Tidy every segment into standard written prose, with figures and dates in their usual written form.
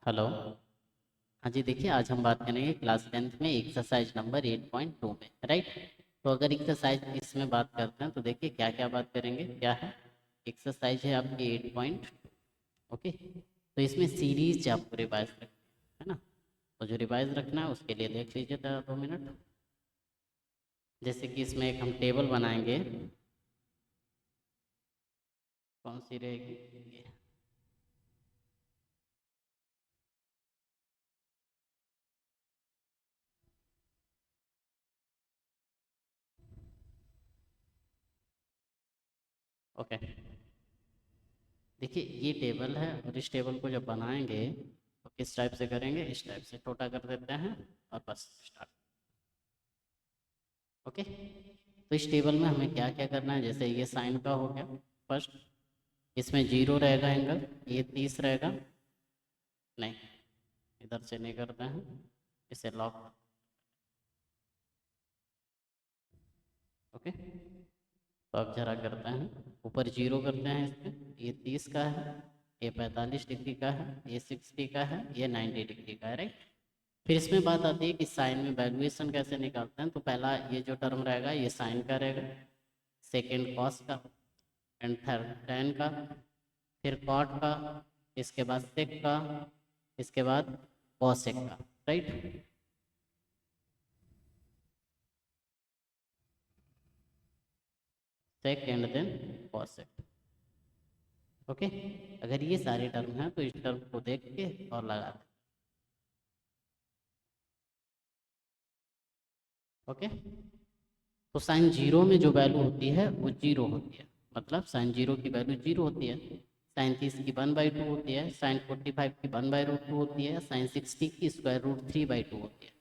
Hello. हाँ जी, देखिए आज हम बात करेंगे क्लास 10th में एक्सरसाइज नंबर 8.2 में, राइट। तो अगर एक्सरसाइज इसमें बात करते हैं तो देखिए क्या क्या बात करेंगे। क्या है? एक्सरसाइज है आपकी 8. ओके, तो इसमें सीरीज आपको रिवाइज रखना है ना। तो जो रिवाइज रखना है उसके लिए देख लीजिए 2 मिनट। जैसे कि इसमें एक हम टेबल बनाएंगे। कौन सी रहेगी? ओके, देखिए ये टेबल है और इस टेबल को जब बनाएंगे तो किस टाइप से करेंगे, इस टाइप से छोटा कर देते हैं और बस स्टार्ट। ओके, तो इस टेबल में हमें क्या क्या करना है, जैसे ये साइन का हो गया फर्स्ट। इसमें 0 रहेगा एंगल, ये 30 रहेगा। नहीं, इधर से नहीं करते हैं, इसे लॉक। ओके, तो अब जरा करते हैं, ऊपर 0 करते हैं इस पे। ये 30 का है, ये 45 डिग्री का है, ये 60 का है, ये 90 डिग्री का है, राइट। फिर इसमें बात आती है कि साइन में वैल्यूएशन कैसे निकालते हैं। तो पहला ये जो टर्म रहेगा ये साइन का रहेगा, सेकेंड कॉस का, एंड थर्ड टेन का, फिर कॉट का, इसके बाद सेक का, इसके बाद कॉसेक का, right. Sec and then cosec. Okay, अगर ये सारे टर्म हैं तो इस टर्म को देख के और लगा दें। ओके, तो साइन जीरो में जो वैल्यू होती है वो जीरो होती है, मतलब साइन जीरो की वैल्यू जीरो होती है। साइन 30 की 1/2 होती है, साइन 45 की 1/√2 होती है, साइन 60 की √3/2 होती है,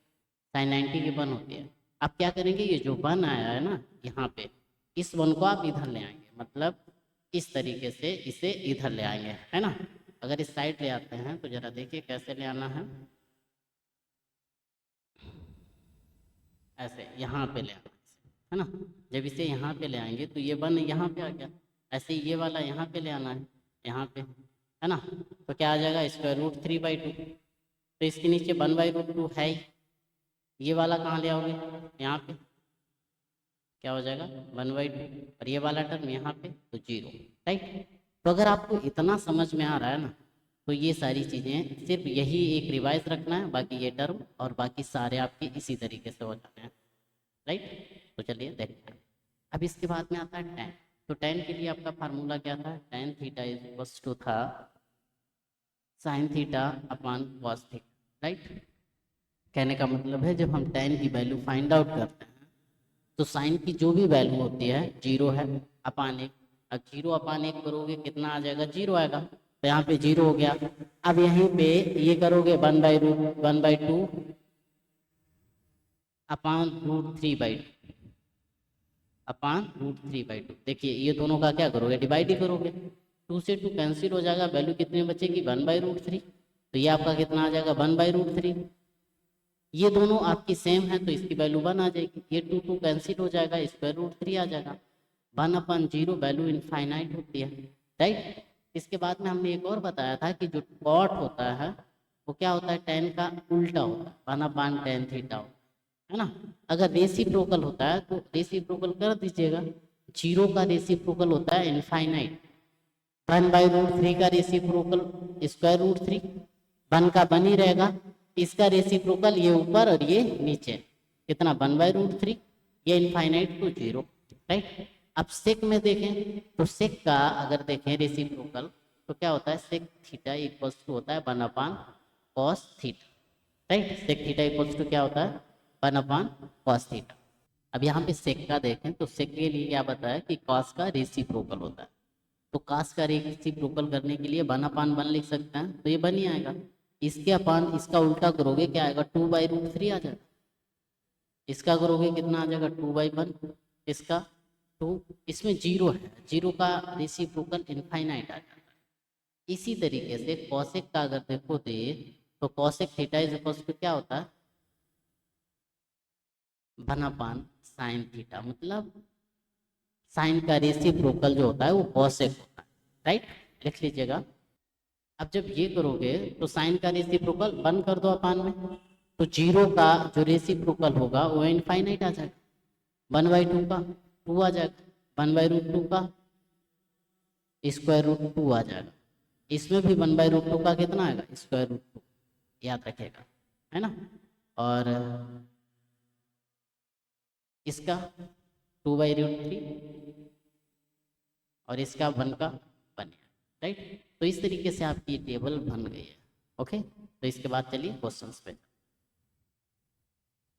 साइन 90 की 1 होती है। आप क्या करेंगे, ये जो 1 आया है ना यहाँ पे, इस 1 को आप इधर ले आएंगे, मतलब इस तरीके से इसे इधर ले आएंगे, है ना। अगर इस साइड ले आते हैं तो जरा देखिए कैसे ले आना है। ऐसे यहाँ पे ले आना है ना। जब इसे यहाँ पे ले आएंगे तो ये 1 यहाँ पे आ गया। ऐसे ही ये वाला यहाँ पे ले आना है, यहाँ पे, है ना। तो क्या आ जाएगा, √3/2। तो इसके नीचे 1/√2 है ही। ये वाला कहाँ ले आओगे, यहाँ पे, क्या हो जाएगा 1/2। और ये वाला टर्म यहाँ पे तो 0, राइट। तो अगर आपको इतना समझ में आ रहा है ना, तो ये सारी चीज़ें सिर्फ यही एक रिवाइज रखना है, बाकी ये टर्म और बाकी सारे आपके इसी तरीके से हो जाने हैं, राइट। तो चलिए देखते हैं। अब इसके बाद में आता है टेन। तो टेन के लिए आपका फार्मूला क्या था, tan theta is equals to था sine theta upon cos theta, right. कहने का मतलब है जब हम टेन की वैल्यू फाइंड आउट करते हैं तो साइन की जो भी वैल्यू होती है 0 है अपान 1। अब 0 अपान 1 करोगे कितना आ जाएगा, 0 आएगा। तो यहाँ पे 0 हो गया। अब यहीं पे ये करोगे 1/2 अपान √3/2, अपान √3/2। देखिए ये दोनों का क्या करोगे, डिवाइड ही करोगे। 2 से 2 कैंसिल हो जाएगा, वैल्यू कितनी बचेगी 1/√3। तो ये आपका कितना आ जाएगा 1/√3। ये दोनों आपकी सेम है तो इसकी वैल्यू 1 आ जाएगी। ये 2 2 कैंसिल हो जाएगा, √3 आ जाएगा। 1/0 वैल्यू इनफाइनाइट होती है, राइट। इसके बाद में हमने एक और बताया था कि जो कॉट होता है वो क्या होता है, टेन का उल्टा होता है, 1/tan थीटा होता है ना। अगर रेसिप्रोकल होता है तो रेसिप्रोकल कर दीजिएगा। 0 का रेसिप्रोकल होता है इनफाइनाइट। 1/√3 का रेसिप्रोकल √3। 1 का 1 ही रहेगा। इसका रेसिप्रोकल ये ऊपर और ये नीचे, कितना 1/√3। ये इनफाइनाइट टू 0, राइट। अब सेक में देखें तो सेक का अगर देखें रेसिप्रोकल तो क्या होता है, सेक थीटा इक्वल्स टू होता है 1/cos theta, right. Sec theta equals to क्या होता है 1/cos थीटा। अब यहाँ पे सेक का देखें तो सेक के लिए क्या बताया कि कॉस का रेसिप्रोकल होता है। तो कास का रेसिप्रोकल करने के लिए 1/1 लिख सकते हैं, तो ये 1 ही आएगा। इसके अपान इसका उल्टा करोगे क्या आएगा, 2/√3 आ जाएगा। इसका करोगे कितना आ जाएगा 2/1, इसका 2। इसमें 0 है, 0 का रेसिप्रोकल इनफाइनाइट आ जाता है। इसी तरीके से कॉसेक का अगर देखो तो cosec theta is equal to क्या होता है 1/sin थीटा, मतलब साइन का रेसिप्रोकल जो होता है वो कॉसेक होता है, राइट। लिख लीजिएगा अब जब ये करोगे तो साइन का रेसिप्रोकल 1 कर दो अपान में, तो 0 का जो रेसिप्रोकल होगा वो इनफाइनाइट आ जाएगा, 1/2 का 2 आ जाएगा, 1/√2 का √2 आ जाएगा। इसमें भी 1/√2 का कितना आएगा, √2, याद रखेगा, है ना। और इसका 2/√3 और इसका 1 का 1, राइट। तो इस तरीके से आपकी टेबल बन गई है। ओके, तो इसके बाद चलिए क्वेश्चंस पे।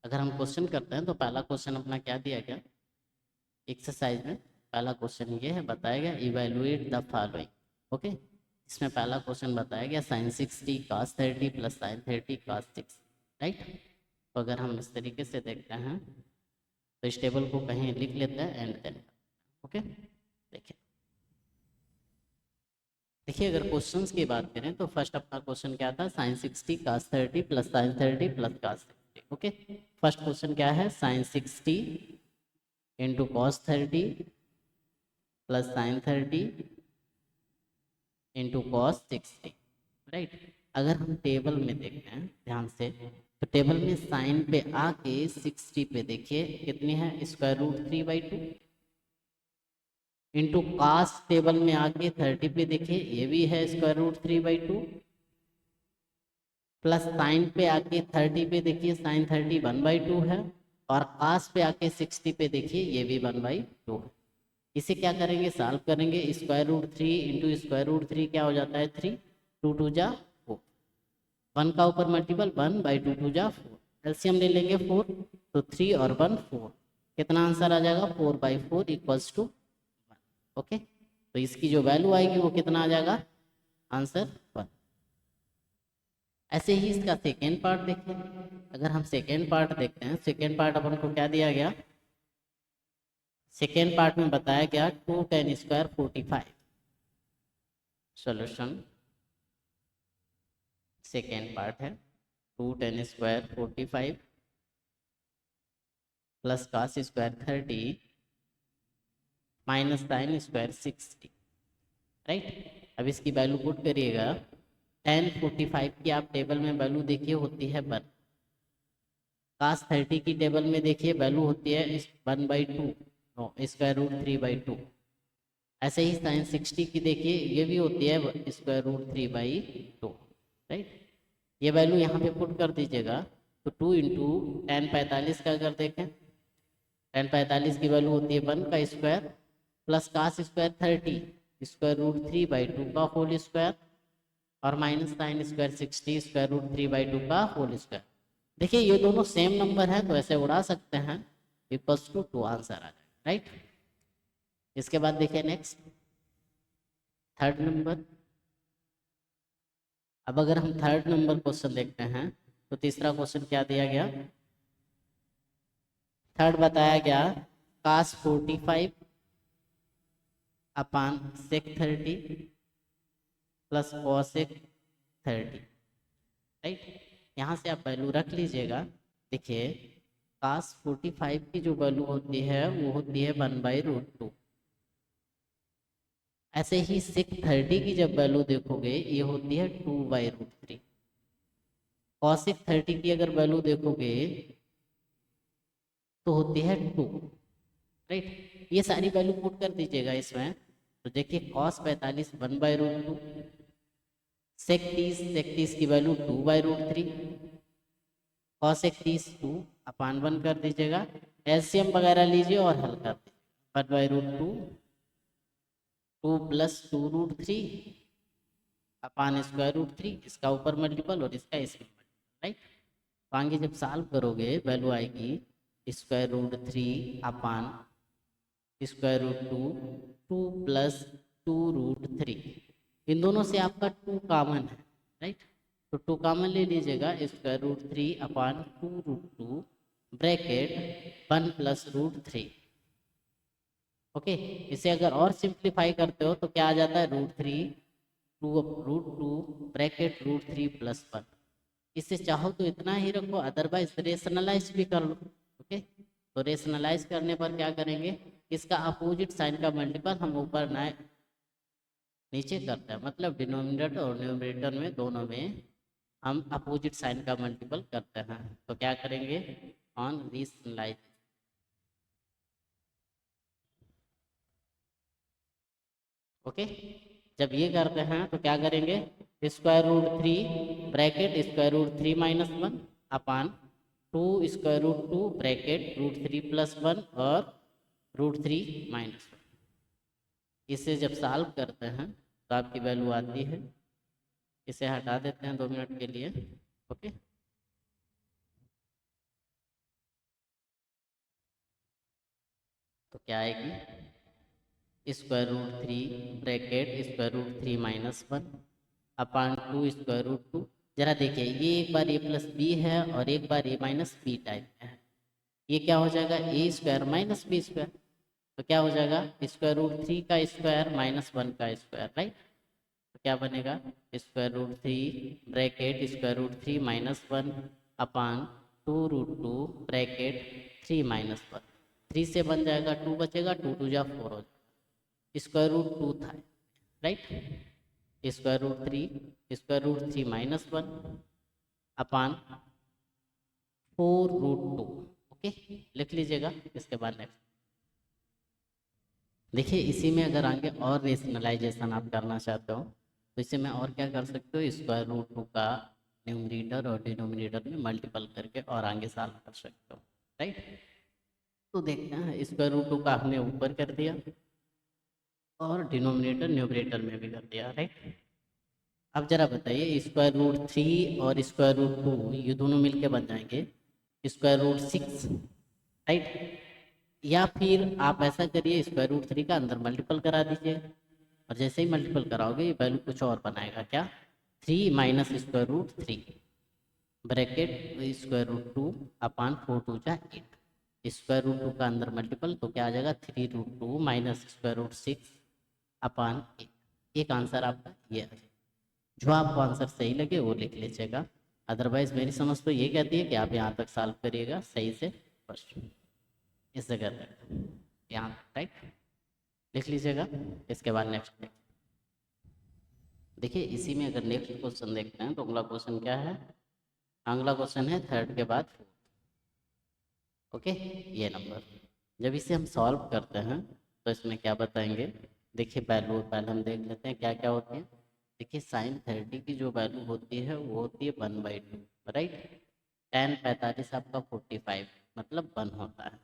अगर हम क्वेश्चन करते हैं तो पहला क्वेश्चन अपना क्या दिया गया एक्सरसाइज में, पहला क्वेश्चन ये है, बताया गया इवेलुएट द फॉलोइंग। ओके, इसमें पहला क्वेश्चन बताया गया sin 60 cos 30 plus sin 30 cos 6, right. तो अगर हम इस तरीके से देखते हैं तो इस टेबल को कहीं लिख लेते हैं एंड देन। ओके, देखिए अगर क्वेश्चंस की बात करें तो फर्स्ट अपना क्वेश्चन क्या था, sin 60 cos 30 plus sin 30 plus cos 60। Okay, first question क्या है, sin 60 into cos 30 plus sin 30 into cos 60, right. अगर हम टेबल में देखते हैं ध्यान से, तो टेबल में साइन पे आके 60 पे देखिए कितनी है, √3/2 इंटू कास टेबल में आके 30 पे देखिए ये भी है √3/2 प्लस साइन पे आके 30 पे देखिए साइन 30 1/2 है, और कास पे आके 60 पे देखिए ये भी 1/2 है। इसे क्या करेंगे, सॉल्व करेंगे, √3 इंटू √3 क्या हो जाता है 3, 2 2 जा 4, 1 का ऊपर मल्टीपल 1/2 2 जा 4, एलसीएम ले लेंगे 4, तो 3 और 1 4, कितना आंसर आ जाएगा 4/4 इक्वल्स टू 1। ओके, तो इसकी जो वैल्यू आएगी वो कितना आ जाएगा, आंसर 1। ऐसे ही इसका सेकेंड पार्ट देखें, अगर हम सेकेंड पार्ट देखते हैं, सेकेंड पार्ट अपन को क्या दिया गया, सेकेंड पार्ट में बताया गया 2 tan square 45। Solution second part है 2 tan square 45 plus cos square 30 minus sin square 60, right. अब इसकी वैल्यू पुट करिएगा, tan 45 की आप टेबल में वैल्यू देखिए होती है 1, cos 30 की टेबल में देखिए वैल्यू होती है 1/2, √3/2। ऐसे ही sin 60 की देखिए ये भी होती है √3/2, राइट। ये वैल्यू यहाँ पे पुट कर दीजिएगा, तो 2 इंटू tan 45 का अगर देखें, tan 45 की वैल्यू होती है 1 का स्क्वायर प्लस cos स्क्वायर 30 √3/2 का होल स्क्वायर और माइनस sin स्क्वायर 60 √3/2 का होल स्क्वायर। देखिए ये दोनों सेम नंबर है तो ऐसे उड़ा सकते हैं, इक्वल्स टू 2 आंसर आ जाएगा, राइट। इसके बाद देखिए नेक्स्ट थर्ड नंबर। अब अगर हम थर्ड नंबर क्वेश्चन देखते हैं तो तीसरा क्वेश्चन क्या दिया गया, थर्ड बताया गया cos 45 अपान sec 30 प्लस cosec 30, राइट। यहाँ से आप वैल्यू रख लीजिएगा। देखिए cos 45 की जो वैल्यू होती है वो होती है 1/√2। ऐसे ही sec 30 की जब वैल्यू देखोगे ये होती है 2/√3। cosec 30 की अगर वैल्यू देखोगे तो होती है 2, राइट। ये सारी वैल्यू पुट कर दीजिएगा इसमें, तो देखिए cos 45 1/√2, sec 30 की वैल्यू 2/√3, cosec 30 2 अपान 1 कर दीजिएगा, एलसीएम वगैरह लीजिए और हल कर दीजिए, 1/√2 2 प्लस 2√3 अपान √3, इसका ऊपर मल्टीपल और इसका इसमें मल्टीपल, राइट। तो आगे जब सॉल्व करोगे वैल्यू आएगी √3 अपान √2 2 प्लस 2√3, इन दोनों से आपका 2 कॉमन है, राइट। तो 2 कॉमन ले लीजिएगा, √3 अपान 2√2 ब्रैकेट 1 प्लस √3। ओके, इसे अगर और सिंप्लीफाई करते हो तो क्या आ जाता है, √2 ब्रैकेट √3 प्लस 1। इससे चाहो तो इतना ही रखो, अदरवाइज रेशनलाइज भी कर लो। ओके, तो रेशनलाइज करने पर क्या करेंगे, इसका अपोजिट साइन का मल्टीपल हम ऊपर नीचे करते हैं, मतलब डिनोमिनेटर और न्यूमरेटर में दोनों में हम अपोजिट साइन का मल्टीपल करते हैं। तो क्या करेंगे, ऑन रीशनलाइज। ओके, जब ये करते हैं तो क्या करेंगे, square root three bracket square root three minus one upon two square root two bracket root three plus one और रूट थ्री माइनस वन। इसे जब सॉल्व करते हैं तो आपकी वैल्यू आती है, इसे हटा देते हैं 2 मिनट के लिए। ओके, तो क्या आएगी, square root three bracket square root three minus one upon two square root two. जरा देखिए, ये एक बार ए प्लस बी है और एक बार ए माइनस बी टाइप है। ये क्या हो जाएगा, A square minus B square. तो क्या हो जाएगा, स्क्वायर रूट थ्री का स्क्वायर माइनस वन का स्क्वायर, राइट। तो क्या बनेगा, square root three bracket square root three minus one upon two root two bracket three minus one. Three से बन जाएगा टू बचेगा, टू टू जा फोर हो जाएगा, स्क्वायर रूट टू था, right. Square root three minus one upon four root two. Okay, लिख लीजिएगा। इसके बाद नेक्स्ट देखिए, इसी में अगर आगे और रेशनलाइजेशन आप करना चाहते हो तो इसे मैं और क्या कर सकते हो, स्क्वायर रूट टू का न्यूमरेटर और डिनोमिनेटर में मल्टीपल करके और आगे सॉल्व कर सकते हो, राइट। तो देखते हैं, स्क्वायर रूट टू का हमने ऊपर कर दिया और डिनोमिनेटर न्यूमरेटर में भी कर दिया, राइट। अब जरा बताइए, स्क्वायर रूट थ्री और स्क्वायर रूट टू ये दोनों मिलके बन जाएंगे स्क्वायर रूट सिक्स, राइट। या फिर आप ऐसा करिए, स्क्वायर रूट थ्री का अंदर मल्टीपल करा दीजिए और जैसे ही मल्टीपल कराओगे ये वैल्यू कुछ और बनाएगा, क्या, three minus square root three bracket square root two upon four two जा एट। स्क्वायर रूट टू का अंदर मल्टीपल तो क्या आ जाएगा, three root two minus square root six upon eight. एक आंसर आपका ये आ जाएगा। जो आपको आंसर सही लगे वो लिख लीजिएगा। अदरवाइज मेरी समझ तो ये कहती है कि आप यहाँ तक सॉल्व करिएगा सही से फर्स्ट, इस जगह तक यहाँ तक, राइट, लिख लीजिएगा। इसके बाद नेक्स्ट देखिए, इसी में अगर नेक्स्ट क्वेश्चन देखते हैं तो अगला क्वेश्चन क्या है, अगला क्वेश्चन है थर्ड के बाद फोर्थ। ओके, ये नंबर जब इसे हम सॉल्व करते हैं तो इसमें क्या बताएंगे, देखिए वैल्यू पहले हम देख लेते हैं क्या क्या होती है। देखिए, साइन 30 की जो वैल्यू होती है वो होती है 1/2, राइट। टेन 45 आपका 45 मतलब 1 होता है।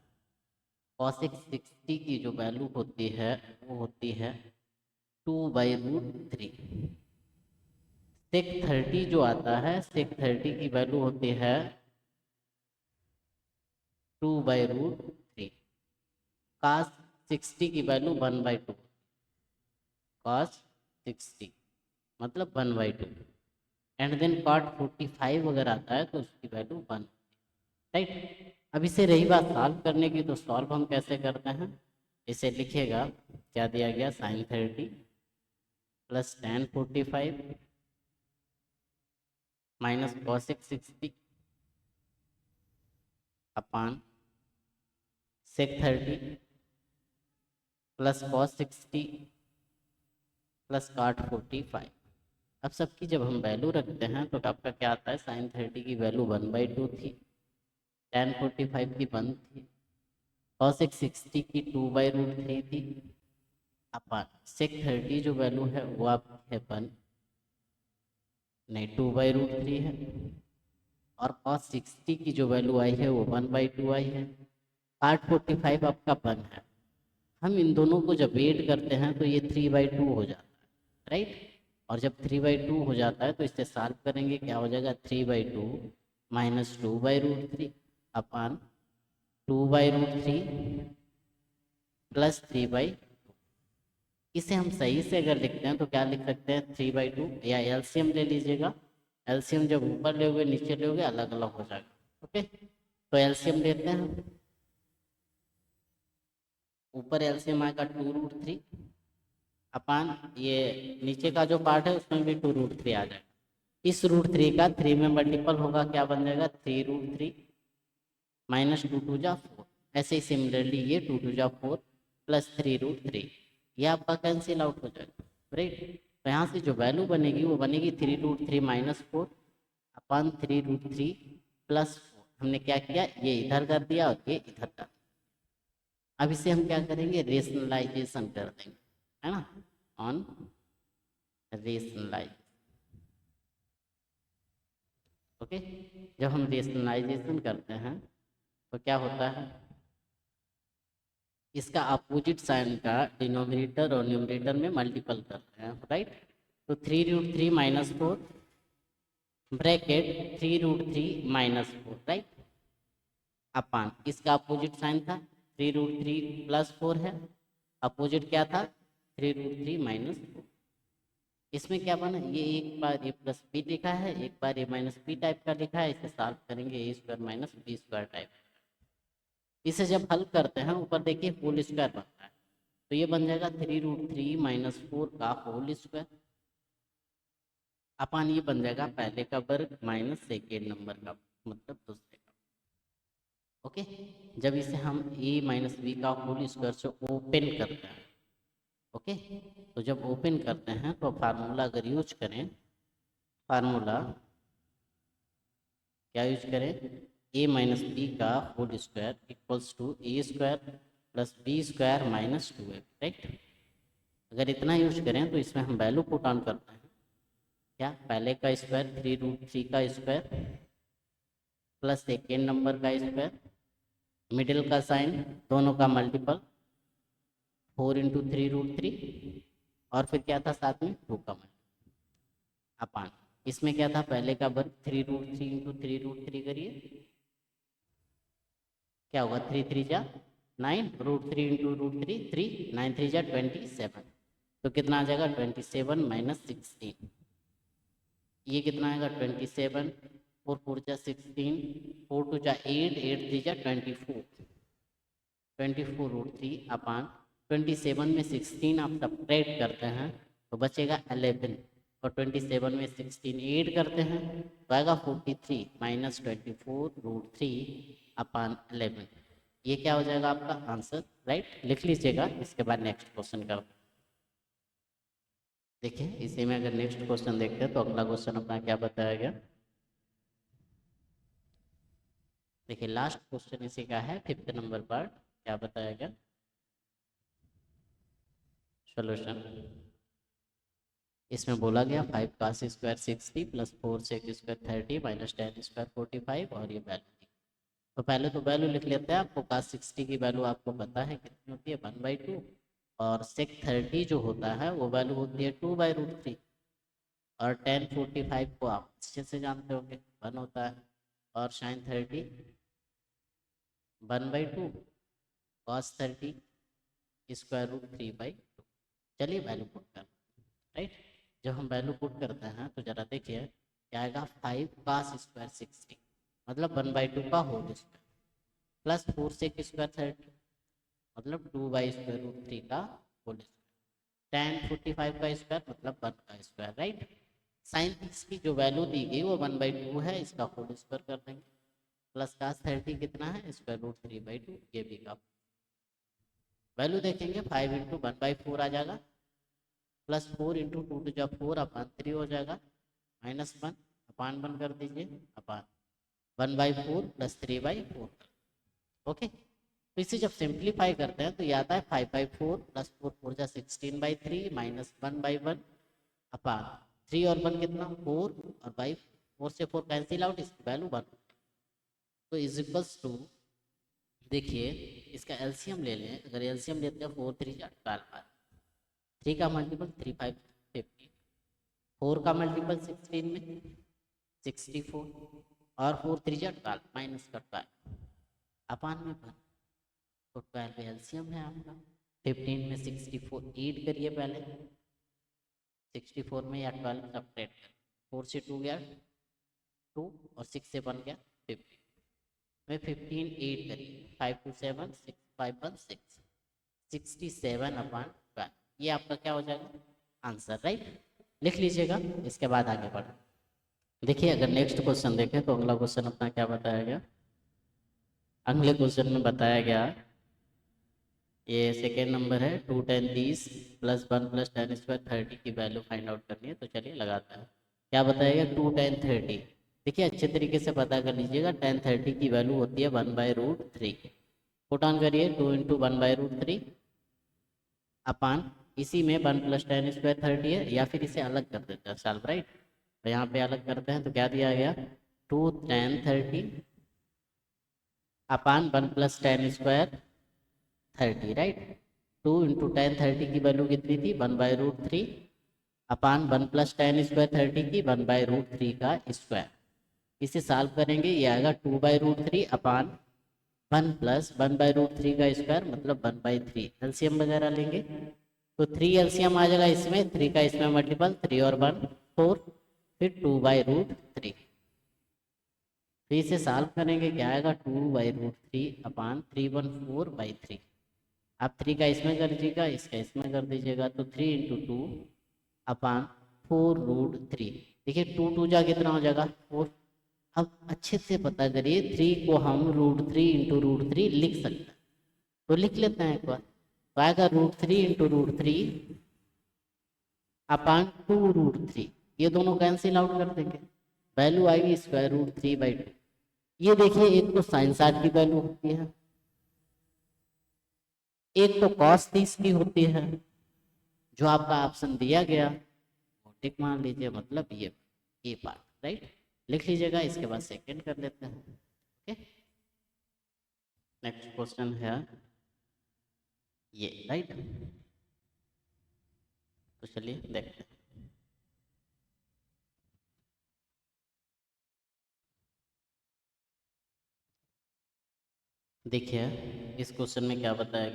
कॉसिक 60 की जो वैल्यू होती है वो होती है 2/√3। सेक 30 जो आता है, सेक 30 की वैल्यू होती है 2/√3। कास 60 की वैल्यू 1/2, कॉस 60 मतलब 1/2। एंड देन कॉट 45 अगर आता है तो उसकी वैल्यू 1, राइट। अब इसे रही बात सॉल्व करने की, तो सॉल्व हम कैसे करते हैं, इसे लिखिएगा, क्या दिया गया, sine 30 plus tan 45 minus cosec 60 upon sec 30 plus cos 60 plus cot 45। अब सबकी जब हम वैल्यू रखते हैं तो आपका क्या आता है, साइन 30 की वैल्यू 1/2 थी, टेन 45 की 1 थी, कॉसिक 60 की 2/√3 थी अपान सेक 30 जो वैल्यू है वो आपकी है 1 नहीं 2/√3 है, और cos 60 की जो वैल्यू आई है वो 1/2 आई है, काट 45 आपका 1 है। हम इन दोनों को जब ऐड करते हैं तो ये 3/2 हो जाता है, राइट। और जब 3/2 हो जाता है तो इससे सॉल्व करेंगे, क्या हो जाएगा, 3/2 माइनस 2/√3 अपान 2/√3 प्लस 3/2। इसे हम सही से अगर लिखते हैं तो क्या लिख सकते हैं, 3/2 या एलसीएम ले लीजिएगा। एलसीएम जब ऊपर लोगे नीचे लोगे अलग अलग हो जाएगा। ओके, तो एलसीएम लेते हैं हम। ऊपर एलसीएम आएगा 2√3 अपान ये नीचे का जो पार्ट है उसमें भी 2√3 आ जाएगा। इस √3 का 3 में मल्टीपल होगा, क्या बन जाएगा, 3√3 माइनस 2 जा 4। ऐसे ही सिमिलरली ये 2 जा 4 प्लस 3√3 ये आपका कैंसिल आउट हो जाएगा। राइट। तो यहाँ से जो वैल्यू बनेगी वो बनेगी 3√3 -4 अपन 3√3 + 4। हमने क्या किया, ये इधर कर दिया और ये इधर कर दिया। अब इसे हम क्या करेंगे, रेशनलाइजेशन कर देंगे, है ना, ऑन रेशनलाइज। ओके, जब हम रेशनलाइजेशन करते हैं तो क्या होता है, इसका अपोजिट साइन का डिनोमिनेटर और न्यूमरेटर में मल्टीपल करते हैं, राइट। तो 3√3 -4 ब्रैकेट 3√3 -4, राइट, अपान इसका अपोजिट साइन था 3√3 + 4 है, अपोजिट क्या था 3√3 -4। इसमें क्या बना, ये एक बार a + b लिखा है, एक बार a - b टाइप का लिखा है, इसे सॉल्व करेंगे a² - b² टाइप। इसे जब हल करते हैं ऊपर देखिए होल स्क्वायर बनता है, तो ये बन जाएगा 3√3 -4 का होल स्क्वायर अपान ये बन जाएगा पहले का वर्ग माइनस सेकेंड नंबर का, मतलब दूसरे का। ओके, जब इसे हम a - b का होल स्क्वायर से ओपन करते हैं, ओके, तो जब ओपन करते हैं तो फार्मूला अगर यूज करें, फार्मूला क्या यूज करें, a - b का whole square equals to a² + b² - 2ab, right. अगर इतना यूज करें तो इसमें हम वैल्यू पुट ऑन करते हैं, क्या, पहले का स्क्वायर 3√3 का स्क्वायर प्लस सेकेंड नंबर का स्क्वायर, मिडिल का साइन, दोनों का मल्टीपल 4 × 3√3 और फिर क्या था साथ में 2 का मल्टीपल अपान, इसमें क्या था पहले का वर्ग 3√3 × 3√3 करिए, क्या होगा 3 3 जा 9, √3 × √3 3, 9 3 जा 27, तो कितना आ जाएगा 27 - 16, ये कितना आएगा 27, 4 4 जा 16, 4 2 जा 8, 8 3 जा 24, 24√3 अपान 27 में 16 आप सब्ट्रैक्ट करते हैं तो बचेगा 11, और 27 में 16 ऐड करते हैं तो आएगा 43 - 24√3 अपान 11। ये क्या हो जाएगा आपका आंसर, राइट, लिख लीजिएगा। इसके बाद नेक्स्ट क्वेश्चन का देखिए, इसी में अगर नेक्स्ट क्वेश्चन देखते हैं तो अगला क्वेश्चन अपना क्या बताया गया, देखिए लास्ट क्वेश्चन इसी का है 5th नंबर पार्ट, क्या बताया गया, सॉल्यूशन। इसमें बोला गया 5 cos² 60 + 4 sec² 30 - 10² 45 और ये वैल्यू दी। तो पहले तो वैल्यू लिख लेते हैं, आपको cos 60 की वैल्यू आपको पता है कितनी होती है 1/2, और sec 30 जो होता है वो वैल्यू होती है 2/√3, और tan 45 को आप अच्छे से जानते होंगे 1 होता है, और sin 30 1/2, cos 30 √3/2। चलिए वैल्यू पुट कर, राइट। जब हम वैल्यू पुट करते हैं तो जरा देखिए क्या आएगा, 5 cos² 60 मतलब 1/2 का होल स्क्वायर प्लस 4 sec² 30 मतलब 2/√3 का होल स्क्वायर, tan 45 का स्क्वायर मतलब 1 का स्क्वायर, राइट। साइन इसकी जो वैल्यू दी गई वो 1/2 है, इसका होल स्क्वायर कर देंगे, प्लस cos 30 कितना है √3/2, ये भी का वैल्यू देखेंगे 5 × 1/4 आ जाएगा, प्लस 4 × 2 × 2 4 अपान 3 हो जाएगा, -1 अपान 1 कर दीजिए, अपान 1/4 + 3/4। ओके, तो इसे जब सिंप्लीफाई करते हैं तो ये आता है 5/4 + 4 4 जा 16/3 -1/1 अपान 3 और 1 कितना 4, और 4 से 4 कैंसिल आउट, इसकी वैल्यू 1, तो इज इक्वल्स टू, देखिए इसका एलसीएम ले लें, अगर एलसीएम लेते हैं 4 3 जा 12, 3 का मल्टीपल 3 5 15, 4 का मल्टीपल 16 में 64, और 4 3 जा 12 माइनस का 12 अपान में 1, तो 12 एलसीएम है आपका, 15 में 64 ऐड करिए पहले, 64 में या 12 सब्ट्रैक्ट कर, 4 से 2 गया 2, और 6 से 1 गया 15 में 15 ऐड करिए, 5 2 7 6 5 1 6, 67 अपान 12, ये आपका क्या हो जाएगा आंसर, राइट, लिख लीजिएगा। इसके बाद आगे बढ़े, देखिए अगर नेक्स्ट क्वेश्चन देखें तो अगला क्वेश्चन अपना क्या बताया गया, अगले क्वेश्चन में बताया गया ये सेकेंड नंबर है 2 10 30 प्लस 1 प्लस 10 स्क्वायर 30 की वैल्यू फाइंड आउट करनी है। तो चलिए लगाते हैं। क्या बताएगा 2 10 30। देखिए अच्छे तरीके से पता कर लीजिएगा 10 30 की वैल्यू होती है 1/√3। पुट ऑन करिए 2 इंटू 1/√3 अपान इसी में 1 प्लस 10 स्क्वायर 30 है, या फिर इसे अलग कर देते हैं सॉल्व राइट। तो यहाँ पे अलग करते हैं तो क्या दिया गया 2 10 30 अपान 1 प्लस 10 स्क्वायर 30 राइट। 2 इंटू 10 30 की वैल्यू कितनी थी 1/√3 अपान 1 प्लस 10 स्क्वायर 30 की 1/√3 का स्क्वायर। इसे सॉल्व करेंगे ये आएगा 2/√3 अपान 1 प्लस 1/√3 का स्क्वायर मतलब 1/3। एलसीएम वगैरह लेंगे तो 3 एलसीएम आ जाएगा इसमें, 3 का इसमें मल्टीपल 3 और 1 4 फिर 2/√3। तो इसे सॉल्व करेंगे क्या आएगा 2/√3 अपान 314/3। आप 3 का इसमें कर दीजिएगा इसका इसमें कर दीजिएगा तो 3 इंटू 2 अपान 4√3। देखिए 2 2 जा कितना हो जाएगा 4। अब अच्छे से पता करिए 3 को हम √3 इंटू √3 लिख सकते हैं, तो लिख लेते हैं एक बार। तो आएगा √3 इंटू √3 अपान 2√3। ये दोनों कैंसिल आउट कर देंगे, वैल्यू आएगी √3/2। ये देखिए एक तो sin 60 की वैल्यू होती है, एक तो cos 30 की होती है। जो आपका ऑप्शन दिया गया वो टिक मान लीजिए, मतलब ये पार्ट राइट लिख लीजिएगा। इसके बाद सेकंड कर लेते हैं। ओके नेक्स्ट क्वेश्चन है ये राइट। तो चलिए देखते हैं। देखिए इस क्वेश्चन में क्या बताया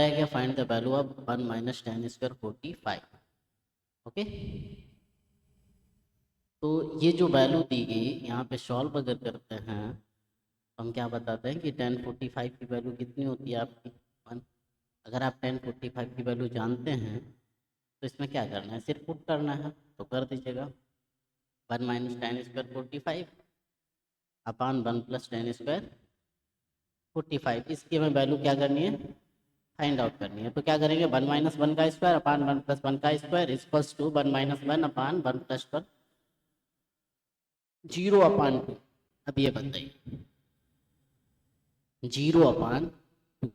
गया find the value of 1 minus 10 square 45। Okay तो ये जो वैल्यू दी गई यहाँ पे सॉल्व अगर करते हैं तो हम क्या बताते हैं कि 1045 की वैल्यू कितनी होती है आपकी 1। अगर आप 1045 की वैल्यू जानते हैं तो इसमें क्या करना है सिर्फ पुट करना है, तो कर दीजिएगा 1 माइनस 10 स्क्वायर 45 अपान 1 प्लस 10 स्क्वायर 45। इसकी हमें वैल्यू क्या करनी है फाइंड आउट करनी है। तो क्या करेंगे 1 माइनस 1 का स्क्वायर अपान 1 प्लस 1 का square equals to 1 minus 1 upon 1 plus 1 0 upon 2। अब ये बताइए 0 अपान 2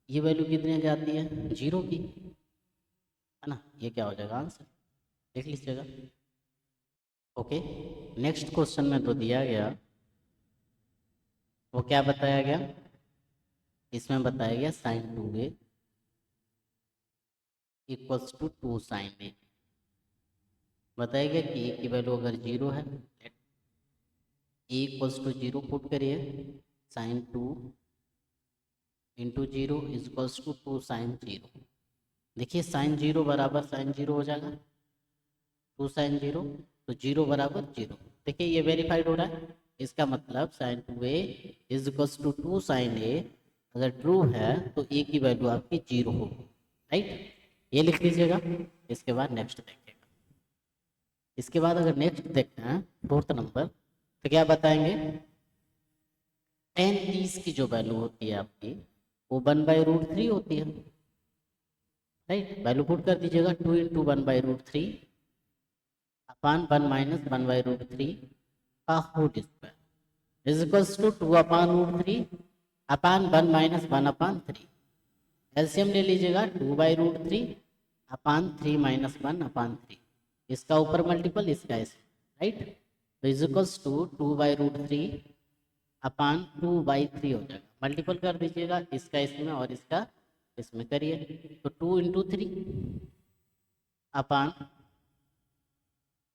ये वैल्यू कितने की आती है 0 की, है ना। ये क्या हो जाएगा आंसर देख लीजिएगा। ओके नेक्स्ट क्वेश्चन में तो दिया गया वो क्या बताया गया, इसमें बताया गया sin 2a equals to 2 sin a। बताया गया कि a की वैल्यू अगर 0 है a इक्वल्स टू 0 पुट करिए sin 2 into 0 equals to 2 sin 0। देखिए sin 0 बराबर sin 0 हो जाएगा 2 sin 0 तो 0 बराबर 0। देखिए ये वेरीफाइड हो रहा है, इसका मतलब sin 2a is equals to 2 sin a अगर ट्रू है तो a की वैल्यू आपकी 0 होगी राइट। ये लिख लीजिएगा। इसके बाद नेक्स्ट देखिएगा। इसके बाद अगर नेक्स्ट देखते हैं फोर्थ नंबर तो क्या बताएंगे 10 30 की जो वैल्यू होती है आपकी वो 1/√3 होती है राइट। वैल्यू पुट कर दीजिएगा 2 इंटू 1/√3 अपान 1 माइनस 1/√3 का whole square is equals to 2 upon √3 upon 1 minus 1 upon 3। LCM ले लीजिएगा 2/√3 अपान 3 माइनस 1 अपान 3। इसका ऊपर मल्टीपल इसका इस राइट। तो इज इक्वल्स टू 2/√3 अपान 2/3 हो जाएगा। मल्टीपल कर दीजिएगा इसका इसमें और इसका इसमें करिए तो 2 इंटू 3 अपान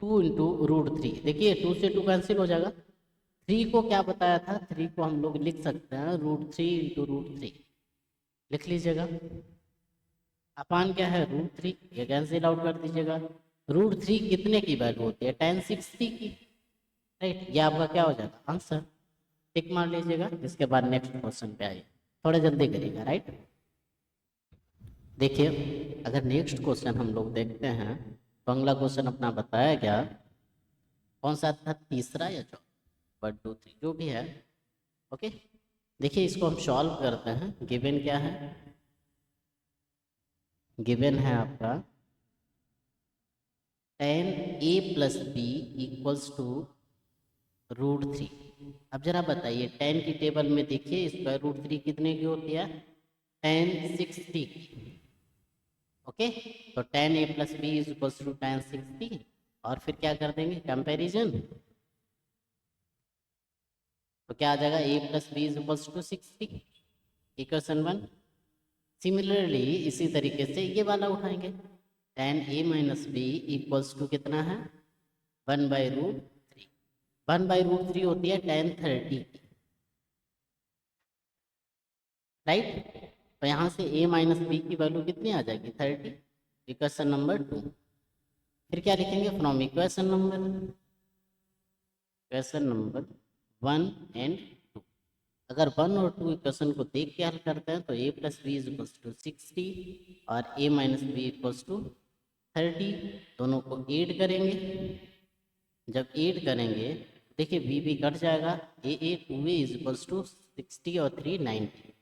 2 इंटू √3। देखिए 2 से 2 कैंसिल हो जाएगा। 3 को क्या बताया था 3 को हम लोग लिख सकते हैं √3 इंटू √3 लिख लीजिएगा। अपान क्या है √3 ये कैंसिल आउट कर दीजिएगा। √3 कितने की वैल्यू होती है 1060 की राइट। ये आपका क्या हो जाएगा आंसर टिक मार लीजिएगा। इसके बाद नेक्स्ट क्वेश्चन पे आइए, थोड़ा जल्दी करिएगा राइट। देखिए अगर नेक्स्ट क्वेश्चन हम लोग देखते हैं तो अगला क्वेश्चन अपना बताया गया कौन सा था तीसरा या चौथा 1 2 3 जो भी है। ओके देखिए इसको हम सॉल्व करते हैं। गिवन क्या है गिवन है आपका tan a plus B equals to √3। अब जरा बताइए tan की टेबल में देखिए स्क्वायर रूट 3 कितने की होती है, tan 60 की। ओके, तो tan a plus B is equals to tan 60 और फिर क्या कर देंगे कंपैरिजन, तो क्या आ जाएगा a plus B is equals to 60, equation 1। Similarly इसी तरीके से ये वाला उठाएंगे, tan a minus B equals to कितना है 1/√3। 1/√3 होती है tan 30 की, राइट। तो यहाँ से a माइनस बी की वैल्यू कितनी आ जाएगी 30, इक्वेशन नंबर 2। फिर क्या लिखेंगे फ्रॉम इक्वेशन नंबर 1 एंड 2। अगर 1 और 2 इक्वेशन को देख के हल करते हैं तो a plus B is equals to 60 और a minus B equals to 30, दोनों को ऐड करेंगे। जब ऐड करेंगे देखिए b भी कट जाएगा, a 2a is equals to 60 और 3 90,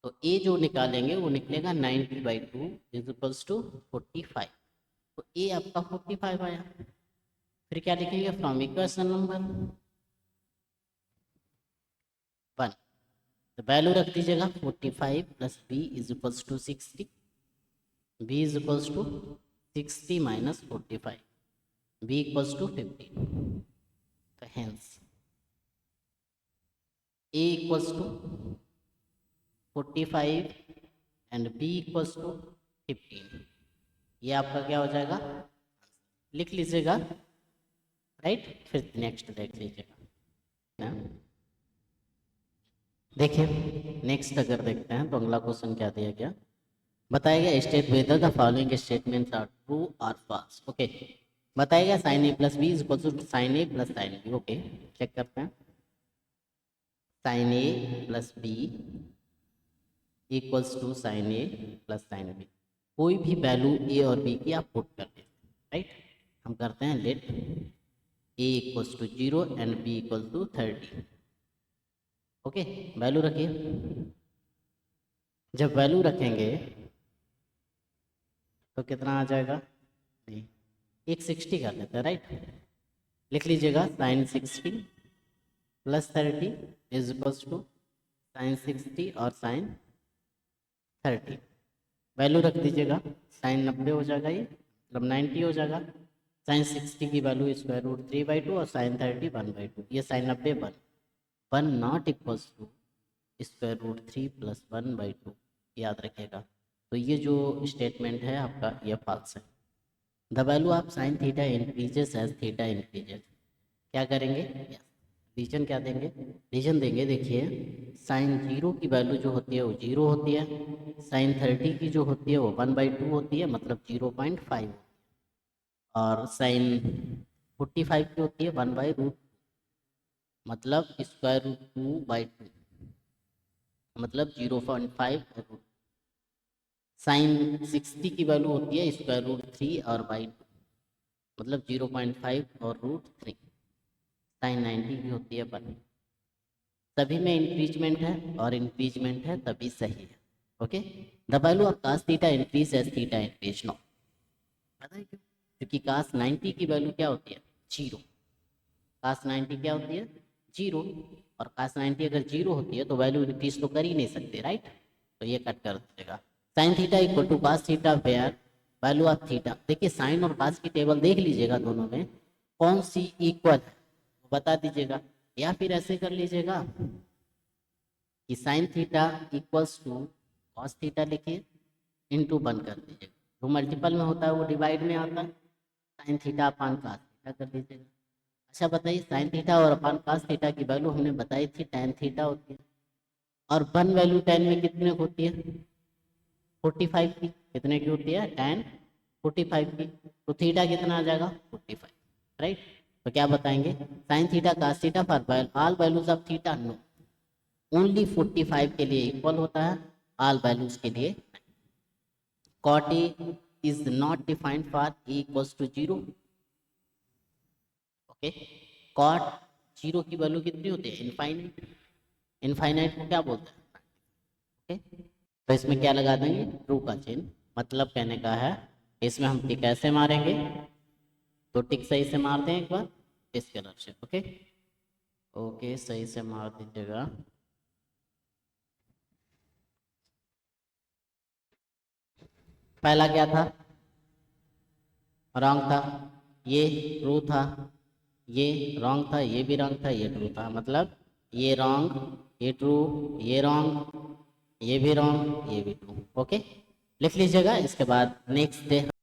तो a जो निकालेंगे वो निकलेगा 90/2 इज इक्वल्स टू 45, तो a आपका 45 आया। फिर क्या लिखेंगे फ्रॉम इक्वेशन नंबर 1, तो वैल्यू रख दीजिएगा 45 plus b is equals to 60, b is equals to 60 minus 45, b equals to 15, तो hence a equals to 45 and b equals to 15, ये आपका क्या हो जाएगा, लिख लीजिएगा, राइट। फिर नेक्स्ट देख लीजिएगा, देखिए नेक्स्ट अगर देखते हैं तो अगला क्वेश्चन क्या दिया गया, बताया गया state whether the following statements are true और फॉल्स। ओके, बताया गया sine A plus B is equal to sine A plus sine B. Okay, check करते हैं, sine A plus B equals to sine A plus sine B. कोई भी value ए और B की आप पुट कर देते हैं, राइट। हम करते हैं let A equals to 0 and B equal to 30। Okay, value रखिए। जब वैल्यू रखेंगे तो कितना आ जाएगा, नहीं एक 60 कर लेते हैं, राइट। लिख लीजिएगा sine 60 plus 30 is equals to sine 60 और साइन 30, वैल्यू रख दीजिएगा, साइन 90 हो जाएगा, ये मतलब 90 हो जाएगा। साइन 60 की वैल्यू √3/2 और साइन 30 1/2, ये sine 90 1 not equals to √3 plus 1/2, याद रखिएगा। तो ये जो स्टेटमेंट है आपका ये फॉल्स है। The value of sine theta increases as theta increases, क्या करेंगे, रीजन क्या देंगे, रीजन देंगे, देखिए साइन 0 की वैल्यू जो होती है वो 0 होती है, साइन 30 की जो होती है वो 1/2 होती है मतलब 0.5, और साइन 45 की होती है 1/√, मतलब √2/2 मतलब 0.5। साइन 60 की वैल्यू होती है √3 और /2 मतलब 0.5 और √3। साइन 90 की होती है 1। सभी में इंक्रीजमेंट है और इंक्रीजमेंट है तभी सही है। Okay, the value of cos theta increase as theta increase, no, पता है क्यों, क्योंकि कास 90 की वैल्यू क्या होती है 0, कास 90 क्या होती है 0, और कास 90 अगर 0 होती है तो वैल्यू इंक्रीज तो कर ही नहीं सकते, राइट। तो ये कट कर दीजिएगा, sine theta equal to cos theta where value of theta. देखिए साइन और कास की टेबल देख लीजिएगा, दोनों में कौन सी इक्वल है बता दीजिएगा, या फिर ऐसे कर लीजिएगा कि sine theta equals to cos theta लिखिए, इनटू 1 कर दीजिएगा, जो मल्टीपल में होता है वो डिवाइड में आता है, sine theta upon cos theta कर दीजिएगा। अच्छा बताइए, साइन थीटा और अपान कास थीटा की वैल्यू हमने बताई थी tan थीटा होती है, और 1 वैल्यू tan में कितने होती है 45 की, कितने की होती है tan 45 की, तो थीटा कितना आ जाएगा 45, राइट। तो क्या बताएंगे, sine theta cos theta for all values of theta no, only 45 के लिए इक्वल होता है, ऑल वैल्यूज के लिए। Cot A is not defined for A equals to 0। Okay, cot 0 की वैल्यू कितनी होती है इनफाइनाइट, इनफाइनाइट को क्या बोलते हैं, ओके। तो इसमें क्या लगा देंगे ट्रू का चिन्ह, मतलब कहने का है इसमें हम टिक कैसे मारेंगे, तो टिक सही से मार दें एक बार इस कलर से। ओके ओके, सही से मार दीजिएगा। पहला क्या था, रॉन्ग था, ये ट्रू था, ये रॉन्ग था, ये भी रॉन्ग था, ये ट्रू था, मतलब ये रॉन्ग, ये ट्रू, ये रॉन्ग, ये भी रॉन्ग, ये भी ट्रू। ओके, लिख लीजिएगा। इसके बाद नेक्स्ट डे